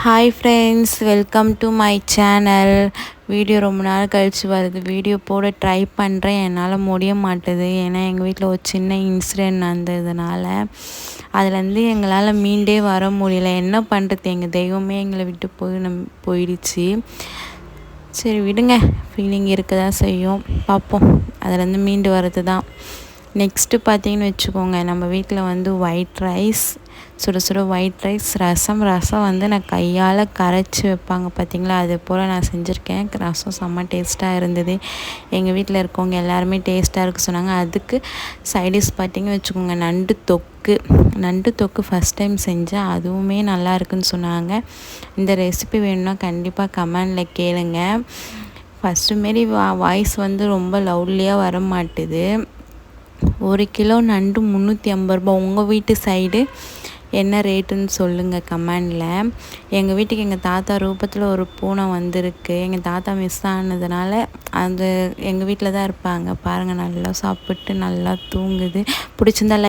Hi friends, welcome to my channel. Video ரொம்ப நாள் கழித்து வருது. வீடியோ போட ட்ரை பண்ணுறேன், என்னால் முடிய மாட்டுது. ஏன்னா எங்கள் வீட்டில் ஒரு சின்ன இன்சிடென்ட் நடந்ததுனால அதுலேருந்து எங்களால் மீண்டே வர முடியல. என்ன பண்ணுறது, எங்கள் தெய்வமே எங்களை விட்டு போயிடுச்சு. சரி விடுங்க, ஃபீலிங் இருக்க தான் செய்யும், பார்ப்போம். அதுலேருந்து மீண்டு வர்றது தான். நெக்ஸ்ட்டு பார்த்தீங்கன்னு வச்சுக்கோங்க, நம்ம வீட்டில் வந்து ஒயிட் ரைஸ், சுட சுட ஒயிட் ரைஸ், ரசம் வந்து நான் கையால் கரைச்சி வைப்பாங்க பார்த்தீங்களா, அது போல் நான் செஞ்சுருக்கேன். ரசம் செம்ம டேஸ்ட்டாக இருந்தது. எங்கள் வீட்டில் இருக்கவங்க எல்லாருமே டேஸ்ட்டாக இருக்க சொன்னாங்க. அதுக்கு சைடிஷ் பார்த்தீங்கன்னு வச்சுக்கோங்க, நண்டு தொக்கு ஃபஸ்ட் டைம் செஞ்சேன், அதுவுமே நல்லா இருக்குன்னு சொன்னாங்க. இந்த ரெசிபி வேணும்னா கண்டிப்பாக கமெண்டில் கேளுங்க. ஃபஸ்ட்டு மாரி வாய்ஸ் வந்து ரொம்ப லவுட்லியாக வர மாட்டுது. 1 கிலோ நண்டு 350 ரூபா. உங்கள் வீட்டு சைடு என்ன ரேட்டுன்னு சொல்லுங்கள் கமெண்டில். எங்கள் வீட்டுக்கு எங்கள் தாத்தா ரூபத்தில் ஒரு பூனை வந்திருக்கு. எங்கள் தாத்தா மிஸ் ஆனதுனால அது எங்கள் வீட்டில் தான் இருப்பாங்க. பாருங்கள், நல்லா சாப்பிட்டு நல்லா தூங்குது. பிடிச்சிருந்தா